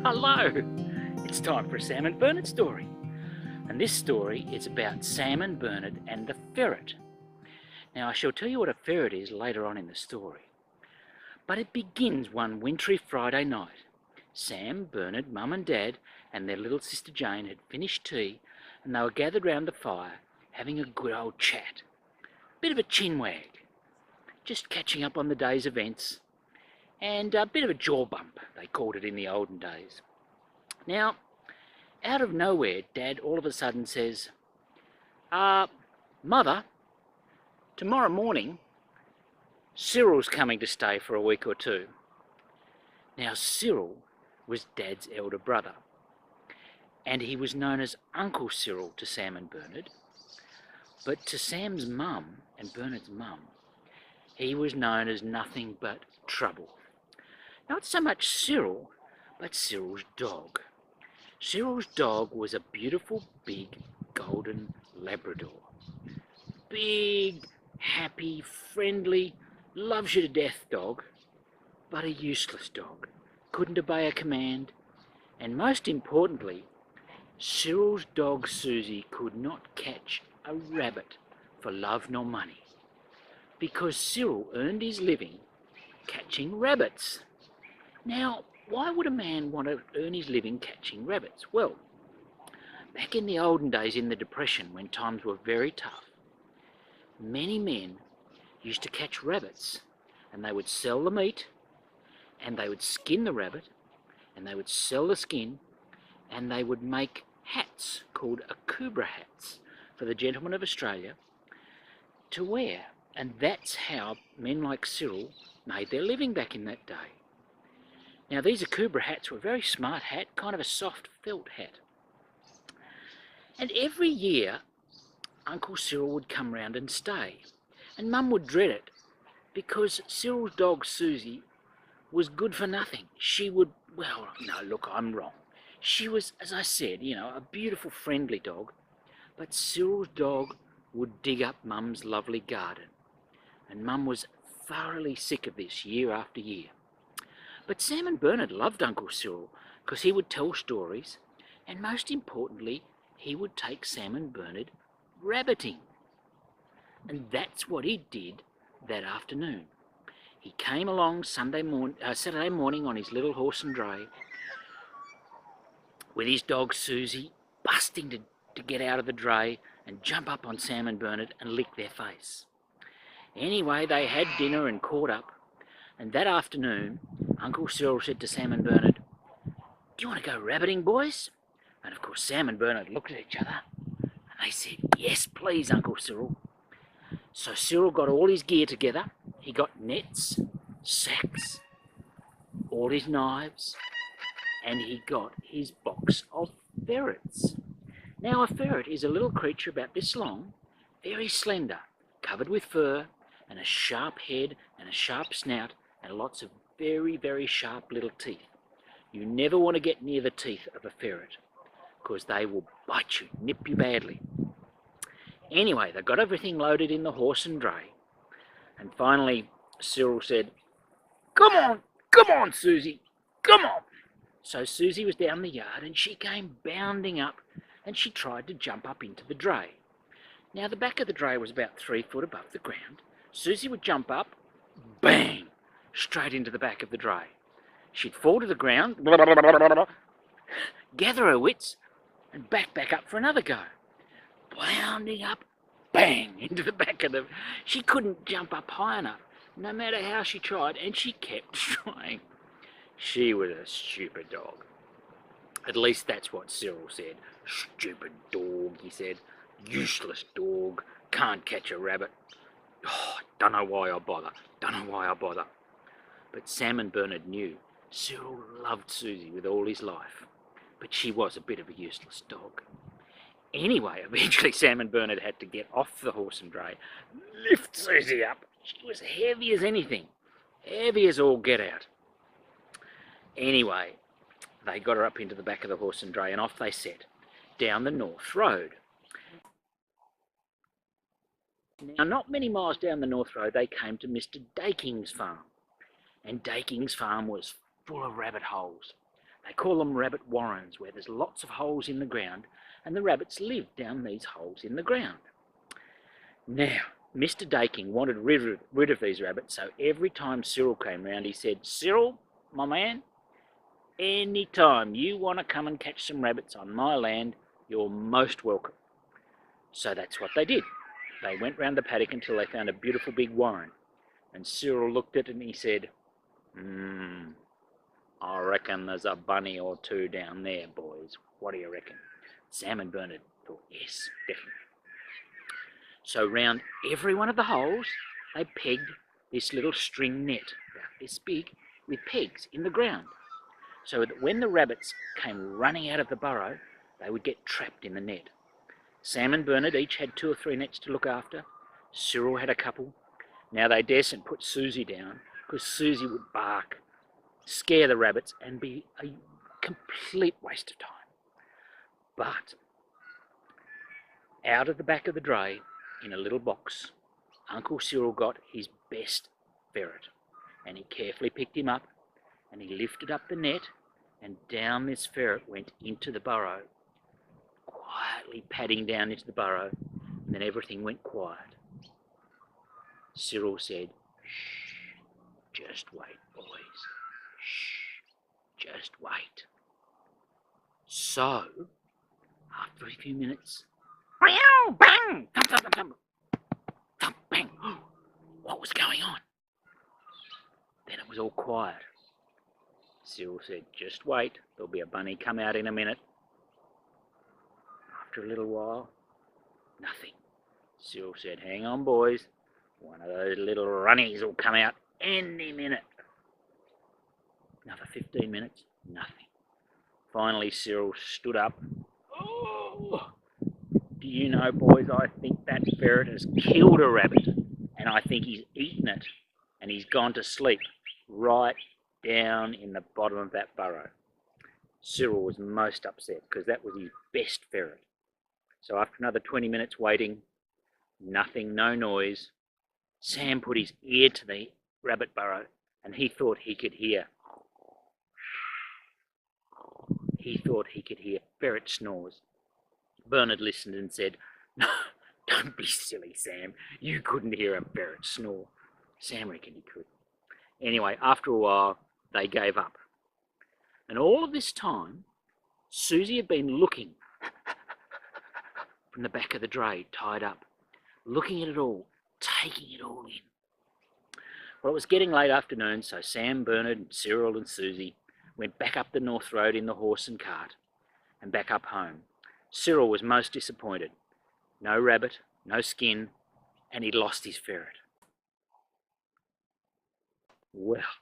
Hello! It's time for a Sam and Bernard story. And this story is about Sam and Bernard and the ferret. Now I shall tell you what a ferret is later on in the story. But it begins one wintry Friday night. Sam, Bernard, Mum and Dad and their little sister Jane had finished tea and they were gathered round the fire having a good old chat. Bit of a chinwag. Just catching up on the day's events and a bit of a jaw bump, they called it in the olden days. Now, out of nowhere, Dad all of a sudden says, Mother, tomorrow morning, Cyril's coming to stay for a week or two. Now, Cyril was Dad's elder brother, and he was known as Uncle Cyril to Sam and Bernard, but to Sam's mum and Bernard's mum, he was known as nothing but trouble. Not so much Cyril, but Cyril's dog. Cyril's dog was a beautiful, big, golden Labrador. Big, happy, friendly, loves you to death dog, but a useless dog. Couldn't obey a command, and most importantly, Cyril's dog Susie could not catch a rabbit for love nor money, because Cyril earned his living catching rabbits. Now, why would a man want to earn his living catching rabbits? Well, back in the olden days in the Depression, when times were very tough, many men used to catch rabbits, and they would sell the meat, and they would skin the rabbit, and they would sell the skin, and they would make hats called akubra hats for the gentlemen of Australia to wear. And that's how men like Cyril made their living back in that day. Now, these akubra hats were a very smart hat, kind of a soft felt hat. And every year, Uncle Cyril would come round and stay. And Mum would dread it, because Cyril's dog Susie was good for nothing. She would, well, no, look, I'm wrong. She was, as I said, a beautiful, friendly dog. But Cyril's dog would dig up Mum's lovely garden. And Mum was thoroughly sick of this year after year. But Sam and Bernard loved Uncle Cyril because he would tell stories, and most importantly, he would take Sam and Bernard rabbiting. And that's what he did that afternoon. He came along Saturday morning on his little horse and dray with his dog Susie, busting to get out of the dray and jump up on Sam and Bernard and lick their face. Anyway, they had dinner and caught up, and that afternoon, Uncle Cyril said to Sam and Bernard, "Do you want to go rabbiting, boys?" And of course Sam and Bernard looked at each other and they said, "Yes, please, Uncle Cyril." So Cyril got all his gear together. He got nets, sacks, all his knives, and he got his box of ferrets. Now, a ferret is a little creature about this long, very slender, covered with fur, and a sharp head and a sharp snout, and lots of very, very sharp little teeth. You never want to get near the teeth of a ferret, because they will bite you, nip you badly. Anyway, they got everything loaded in the horse and dray, and finally Cyril said, come on, Susie, come on." So Susie was down the yard, and she came bounding up, and she tried to jump up into the dray. Now, the back of the dray was about 3 foot above the ground. Susie would jump up, bang, straight into the back of the dray. She'd fall to the ground, gather her wits, and back up for another go. Bounding up, bang, into the back of the... She couldn't jump up high enough, no matter how she tried, and she kept trying. She was a stupid dog. At least that's what Cyril said. "Stupid dog," he said. "Useless dog. Can't catch a rabbit. Oh, don't know why I bother. But Sam and Bernard knew Cyril loved Susie with all his life, but she was a bit of a useless dog. Anyway, eventually Sam and Bernard had to get off the horse and dray, lift Susie up. She was heavy as anything, heavy as all get out. Anyway, they got her up into the back of the horse and dray, and off they set, down the North Road. Now, not many miles down the North Road, they came to Mr. Daking's farm. And Daking's farm was full of rabbit holes. They call them rabbit warrens, where there's lots of holes in the ground, and the rabbits live down these holes in the ground. Now, Mr. Daking wanted rid of these rabbits, so every time Cyril came round, he said, "Cyril, my man, any time you want to come and catch some rabbits on my land, you're most welcome." So that's what they did. They went round the paddock until they found a beautiful big warren, and Cyril looked at it and he said, "I reckon there's a bunny or two down there, boys. What do you reckon?" Sam and Bernard thought, "Yes, definitely." So round every one of the holes, they pegged this little string net, about this big, with pegs in the ground, so that when the rabbits came running out of the burrow, they would get trapped in the net. Sam and Bernard each had 2 or 3 nets to look after. Cyril had a couple. Now they daresn't put Susie down, because Susie would bark, scare the rabbits, and be a complete waste of time. But out of the back of the dray, in a little box, Uncle Cyril got his best ferret, and he carefully picked him up, and he lifted up the net, and down this ferret went into the burrow, quietly padding down into the burrow, and then everything went quiet. Cyril said, "Shh, just wait, boys. Shh, just wait." So, after a few minutes, bang! Thump, thump, thump, thump. Thump, bang! What was going on? Then it was all quiet. Cyril said, "Just wait, there'll be a bunny come out in a minute." After a little while, nothing. Cyril said, "Hang on, boys. One of those little runnies will come out any minute." Another 15 minutes, nothing. Finally, Cyril stood up. "Oh, do you know, boys, I think that ferret has killed a rabbit, and I think he's eaten it, and he's gone to sleep right down in the bottom of that burrow." Cyril was most upset, because that was his best ferret. So after another 20 minutes waiting, nothing, no noise, Sam put his ear to the rabbit burrow, and he thought he could hear ferret snores. Bernard listened and said, "No, don't be silly, Sam. You couldn't hear a ferret snore." Sam reckoned he could. Anyway, after a while, they gave up. And all of this time, Susie had been looking from the back of the dray, tied up, looking at it all, taking it all in. Well, it was getting late afternoon, so Sam, Bernard, Cyril and Susie went back up the North Road in the horse and cart and back up home. Cyril was most disappointed. No rabbit, no skin, and he'd lost his ferret. Well,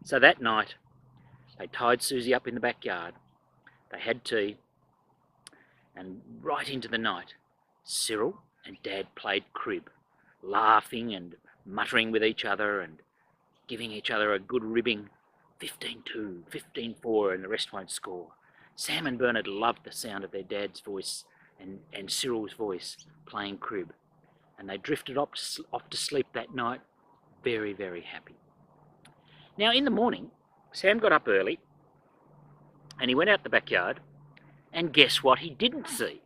so that night, they tied Susie up in the backyard. They had tea, and right into the night, Cyril and Dad played crib, laughing and muttering with each other and giving each other a good ribbing, 15-2, 15-4, and the rest won't score. Sam and Bernard loved the sound of their dad's voice and Cyril's voice playing crib, and they drifted off to sleep that night, very, very happy. Now in the morning, Sam got up early, and he went out the backyard, and guess what he didn't see?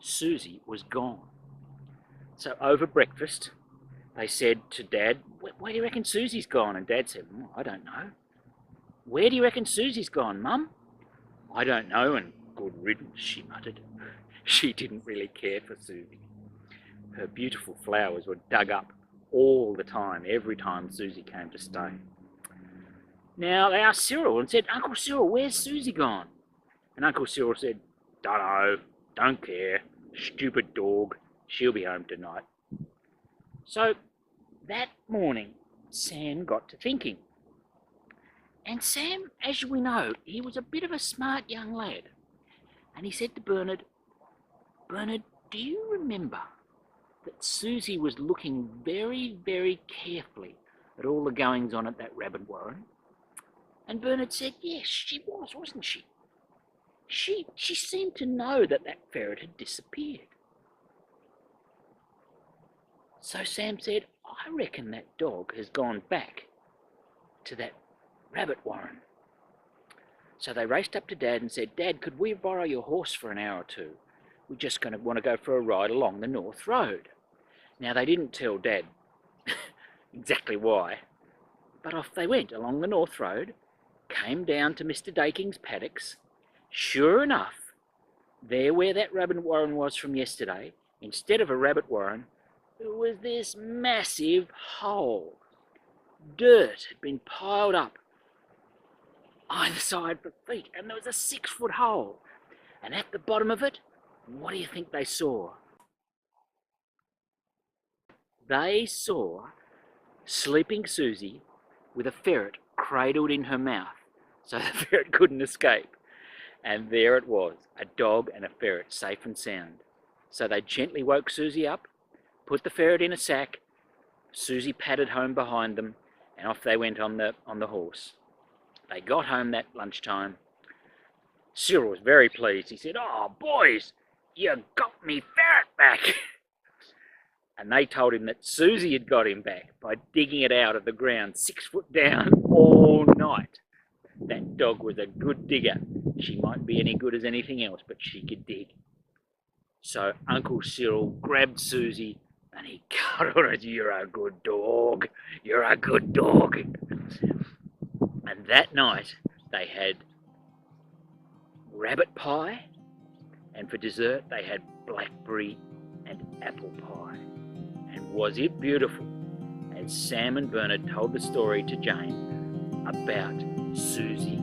Susie was gone. So over breakfast, they said to Dad, "Where do you reckon Susie's gone?" And Dad said, "I don't know." "Where do you reckon Susie's gone, Mum?" "I don't know, and good riddance," she muttered. She didn't really care for Susie. Her beautiful flowers were dug up all the time, every time Susie came to stay. Now they asked Cyril and said, "Uncle Cyril, where's Susie gone?" And Uncle Cyril said, "Dunno, don't care, stupid dog, she'll be home tonight." So that morning, Sam got to thinking. And Sam, as we know, he was a bit of a smart young lad. And he said to Bernard, "Bernard, do you remember that Susie was looking very, very carefully at all the goings on at that rabbit warren?" And Bernard said, "Yes, she was, wasn't she? She seemed to know that that ferret had disappeared." So Sam said, "I reckon that dog has gone back to that rabbit warren." So they raced up to Dad and said, "Dad, could we borrow your horse for an hour or two? We're just going to want to go for a ride along the North Road." Now they didn't tell Dad exactly why, but off they went along the North Road, came down to Mr. Daking's paddocks. Sure enough, there where that rabbit warren was from yesterday, instead of a rabbit warren, there was this massive hole. Dirt had been piled up either side for feet, and there was a 6-foot hole. And at the bottom of it, what do you think they saw? They saw sleeping Susie with a ferret cradled in her mouth, so the ferret couldn't escape. And there it was, a dog and a ferret, safe and sound. So they gently woke Susie up, put the ferret in a sack. Susie padded home behind them, and off they went on the horse. They got home that lunchtime. Cyril was very pleased. He said, "Oh, boys, you got me ferret back." And they told him that Susie had got him back by digging it out of the ground 6 foot down all night. That dog was a good digger. She mightn't be any good as anything else, but she could dig. So Uncle Cyril grabbed Susie and he cuddled her. "You're a good dog. You're a good dog." And that night they had rabbit pie, and for dessert they had blackberry and apple pie. And was it beautiful, as Sam and Bernard told the story to Jane about Susie